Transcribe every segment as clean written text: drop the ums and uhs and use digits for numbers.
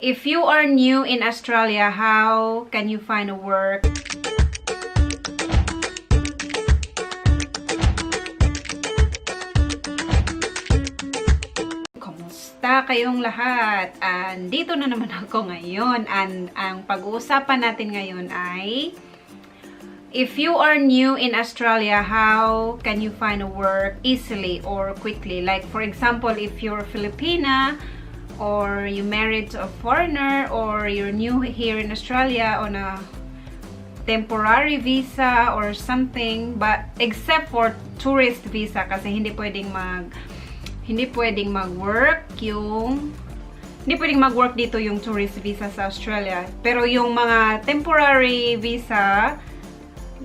If you are new in Australia, how can you find a work? Kumusta kayong lahat? Dito na naman ako ngayon. And ang pag-uusapan natin ngayon ay if you are new in Australia, how can you find a work easily or quickly? Like for example, if you're Filipina, or you married to a foreigner, or you're new here in Australia on a temporary visa or something, but except for tourist visa kasi hindi pwedeng mag-work dito yung tourist visa sa Australia. Pero yung mga temporary visa,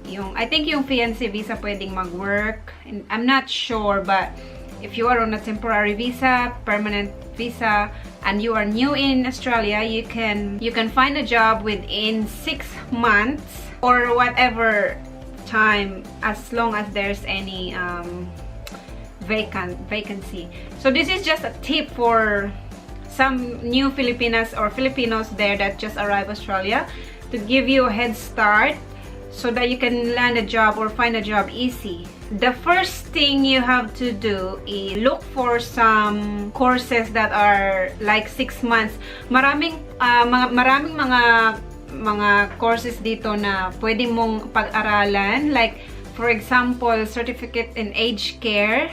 I think yung fiancé visa pwedeng mag-work. I'm not sure, but if you are on a temporary visa, permanent visa, and you are new in Australia, you can find a job within 6 months or whatever time, as long as there's any vacancy. So this is just a tip for some new Filipinas or Filipinos there that just arrived Australia, to give you a head start so that you can land a job or find a job easy. The first thing you have to do is look for some courses that are like 6 months. Maraming mga courses dito na pwede mong pag-aralan. Like for example, certificate in aged care.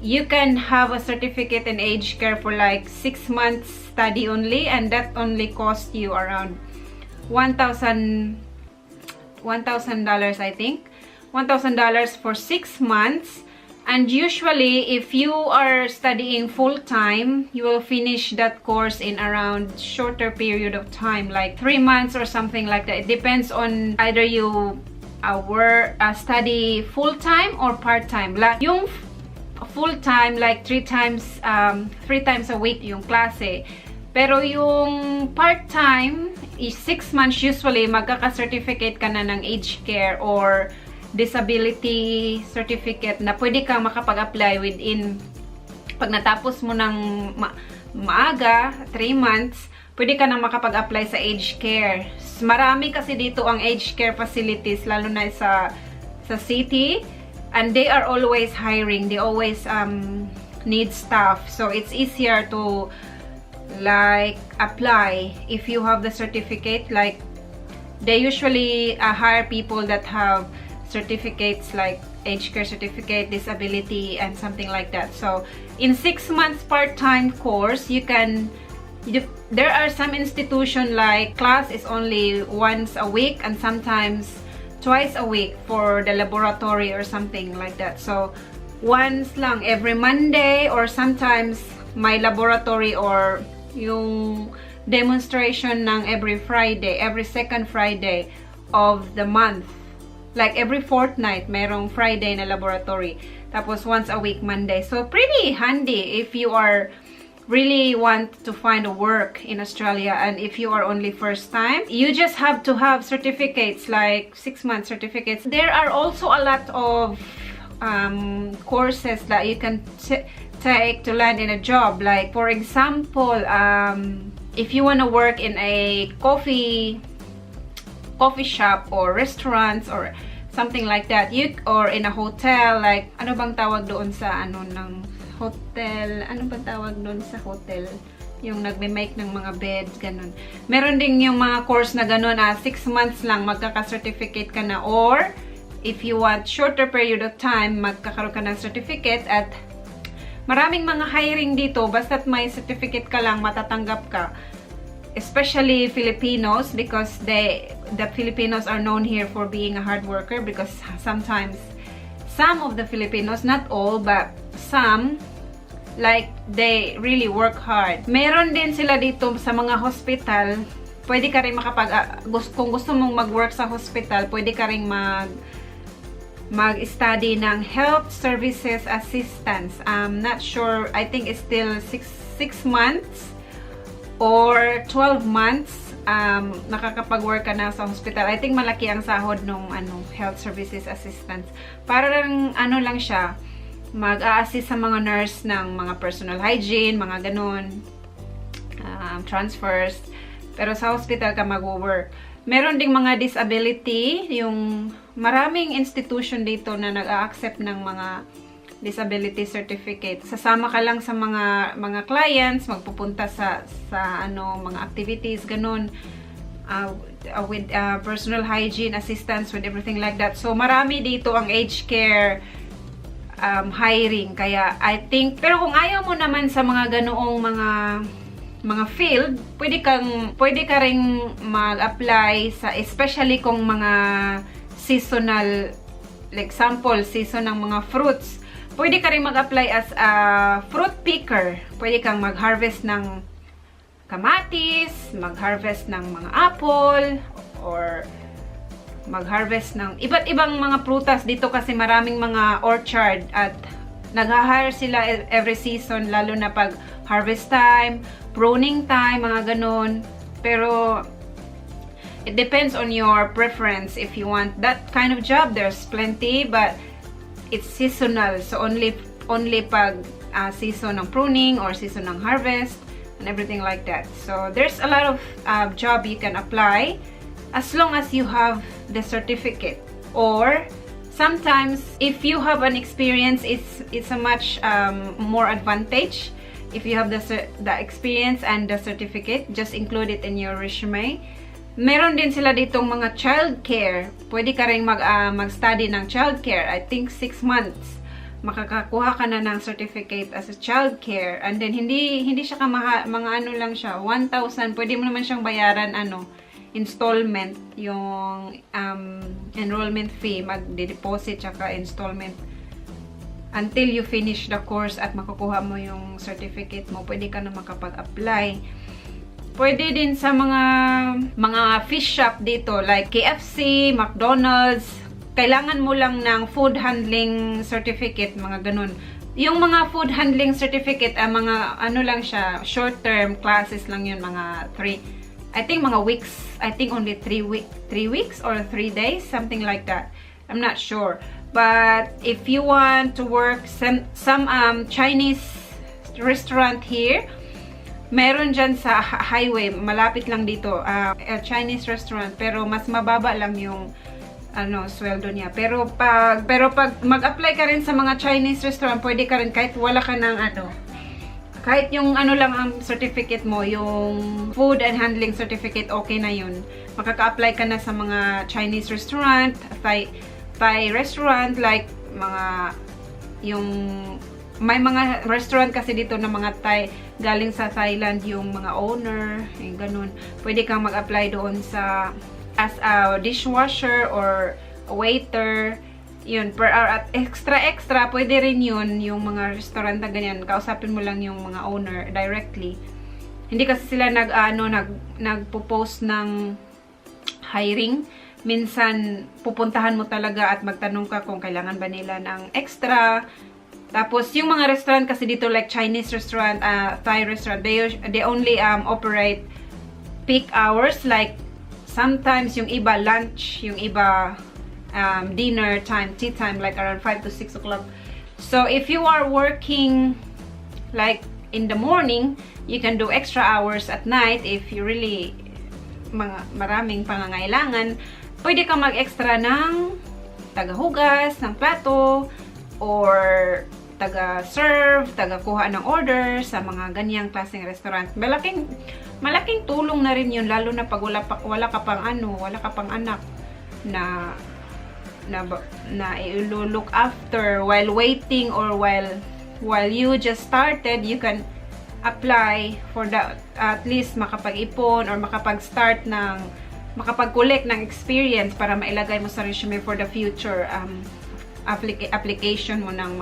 You can have a certificate in aged care for like 6 months study only, and that only cost you around $1,000, I think. $1,000 for 6 months. And usually if you are studying full-time, you will finish that course in around shorter period of time, like 3 months or something like that. It depends on either you study full-time or part-time. Like yung full-time, like 3 times a week yung klase. Pero yung part-time is 6 months. Usually magkaka-certificate ka na ng aged care or disability certificate na pwede kang makapag-apply within, pag natapos mo ng maaga, 3 months, pwede ka nang makapag-apply sa aged care. Marami kasi dito ang aged care facilities, lalo na sa city, and they are always hiring. They always need staff, so it's easier to like apply if you have the certificate. Like they usually hire people that have certificates like aged care certificate, disability, and something like that. So in 6 months part-time course, there are some institution like class is only once a week and sometimes twice a week for the laboratory or something like that. So once lang every Monday, or sometimes my laboratory or yung demonstration ng every Friday, every second Friday of the month. Like every fortnight, merong Friday na laboratory. Tapos once a week, Monday. So pretty handy if you are really want to find a work in Australia, and if you are only first time. You just have to have certificates, like 6 month certificates. There are also a lot of courses that you can take to land in a job. Like for example, if you want to work in a coffee shop or restaurants or something like that, or in a hotel, like ano bang tawag doon sa ng hotel, ano bang tawag doon sa hotel, yung nagme-make ng mga beds, ganun. Meron din yung mga course na ganun, 6 months lang magkaka-certificate ka na, or if you want shorter period of time, magkakaroon ka ng certificate. At maraming mga hiring dito, basta't may certificate ka lang, matatanggap ka. Especially Filipinos, because the Filipinos are known here for being a hard worker, because sometimes some of the Filipinos, not all, but some, like they really work hard. Meron din sila dito sa mga hospital. Pwede ka rin kung gusto mong mag-work sa hospital, pwede ka rin mag-study ng health services assistance. I'm not sure, I think it's still 6 months or 12 months, nakakapag-work ka na sa hospital. I think malaki ang sahod nung health services assistance. Parang lang siya, mag-a-assist sa mga nurse ng mga personal hygiene, mga ganun. transfers. Pero sa hospital ka mag-work. Meron ding mga disability, yung maraming institution dito na nag-a-accept ng mga disability certificate. Sasama ka lang sa mga clients, magpupunta sa mga activities, ganun. With personal hygiene assistance, with everything like that. So marami dito ang aged care hiring. Kaya I think, pero kung ayaw mo naman sa mga ganoong mga field, pwede ka ring mag-apply sa, especially kung mga seasonal, like example, season ng mga fruits. Pwede ka rin mag-apply as a fruit picker. Pwede kang mag-harvest ng kamatis, mag-harvest ng mga apple, or mag-harvest ng iba't ibang mga prutas. Dito kasi maraming mga orchard at nag-hire sila every season, lalo na pag harvest time, pruning time, mga ganun. Pero it depends on your preference. If you want that kind of job, there's plenty, but it's seasonal. So only pag season ng pruning or season ng harvest and everything like that. So there's a lot of job you can apply as long as you have the certificate. Or sometimes if you have an experience, it's a much more advantage. If you have the experience and the certificate, just include it in your resume. Meron din sila ditong mga childcare. Pwede ka rin mag-study ng childcare. I think 6 months. Makakakuha ka na ng certificate as a childcare. And then, hindi siya mga ano lang siya, 1,000. Pwede mo naman siyang bayaran, installment, yung enrollment fee, mag-deposit, tsaka installment. Until you finish the course at makukuha mo yung certificate mo, pwede ka na makapag-apply. Pwede din sa mga fish shop dito, like KFC, McDonald's. Kailangan mo lang ng food handling certificate, mga ganun. Yung mga food handling certificate, mga ano lang siya, short-term classes lang yun, mga 3, I think mga weeks. I think only 3 weeks or 3 days, something like that. I'm not sure. But if you want to work some Chinese restaurant here, meron dyan sa highway, malapit lang dito, a Chinese restaurant, pero mas mababa lang yung sweldo niya. Pero pag mag-apply ka rin sa mga Chinese restaurant, pwede ka rin kahit wala ka ng kahit yung lang ang certificate mo, yung food and handling certificate, okay na yun. Makaka-apply ka na sa mga Chinese restaurant, Thai restaurant, like may mga restaurant kasi dito na mga Thai, galing sa Thailand yung mga owner, yung ganun. Pwede kang mag-apply doon as a dishwasher or a waiter, yun, per hour. At extra, pwede rin yun, yung mga restaurant na ganyan. Kausapin mo lang yung mga owner directly. Hindi kasi sila nagpo-post ng hiring. Minsan, pupuntahan mo talaga at magtanong ka kung kailangan ba nila ng extra. Tapos, yung mga restaurant kasi dito, like Chinese restaurant, Thai restaurant, they only operate peak hours. Like, sometimes yung iba lunch, yung iba dinner time, tea time, like around 5 to 6 o'clock. So, if you are working like in the morning, you can do extra hours at night if you really maraming pangangailangan. Pwede kang mag-extra ng tagahugas, ng plato, or taga-serve, taga-kuha ng order sa mga ganyang klaseng restaurant. Malaking tulong na rin yun, lalo na pag wala ka pang anak na i-look after while waiting, or while you just started, you can apply for that, at least makapag-ipon or makapag-collect ng experience para mailagay mo sa resume for the future application mo ng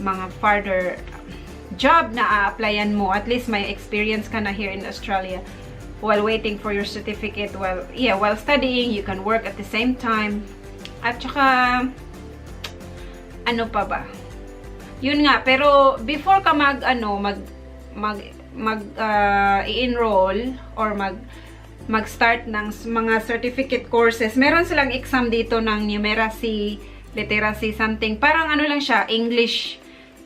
mga further job na a-applyan mo. At least may experience ka na here in Australia while waiting for your certificate. While studying, you can work at the same time. At saka ano pa ba? Yun nga, pero before ka i-enroll or mag-start ng mga certificate courses, meron silang exam dito ng numeracy, literacy, something. Parang ano lang siya, English,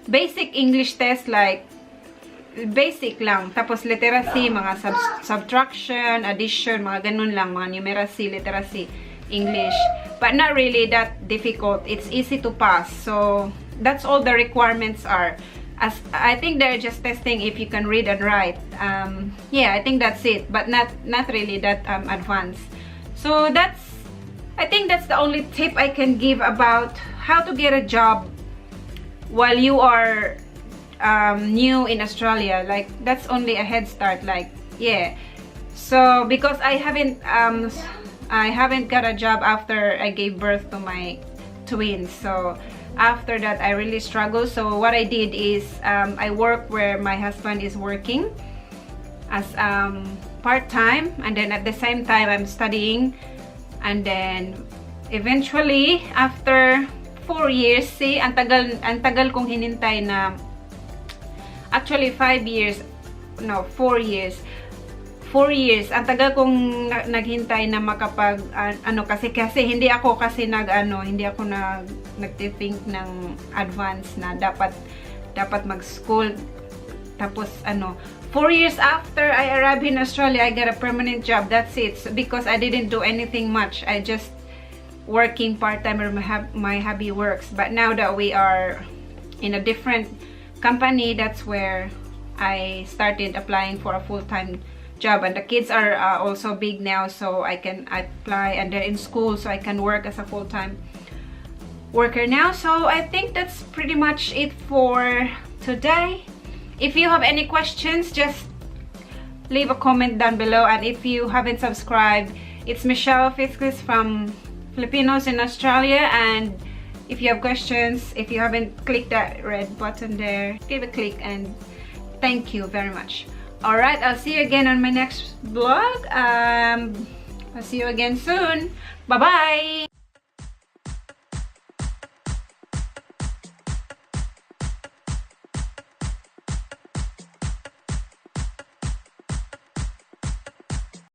basic English test, like basic lang. Tapos literacy, mga subtraction, addition, mga ganun lang, mga numeracy, literacy, English. But not really that difficult. It's easy to pass. So that's all the requirements are. As I think they're just testing if you can read and write. Yeah, I think that's it. But not really that advanced. So I think that's the only tip I can give about how to get a job while you are new in Australia. Like, that's only a head start. Like, yeah. So because I haven't got a job after I gave birth to my twins. So after that, I really struggled. So what I did is I work where my husband is working as part-time, and then at the same time I'm studying. And then eventually after 4 years, see, ang tagal kong hinintay na, actually 5 years, no, 4 years. 4 years, ang tagal kong naghintay na makapag, kasi hindi ako nagtithink ng advance na dapat mag-school. Tapos 4 years after I arrived in Australia, I got a permanent job. That's it. So, because I didn't do anything much. I just working part-time or my hubby works. But now that we are in a different company, that's where I started applying for a full-time job, and the kids are also big now, so I can apply, and they're in school, so I can work as a full-time worker now. So I think that's pretty much it for today. If you have any questions, just leave a comment down below, and if you haven't subscribed, it's Michelle Fiskis from Filipinos in Australia. And if you have questions, if you haven't clicked that red button there, give a click, and thank you very much. Alright, I'll see you again on my next vlog. I'll see you again soon. Bye-bye!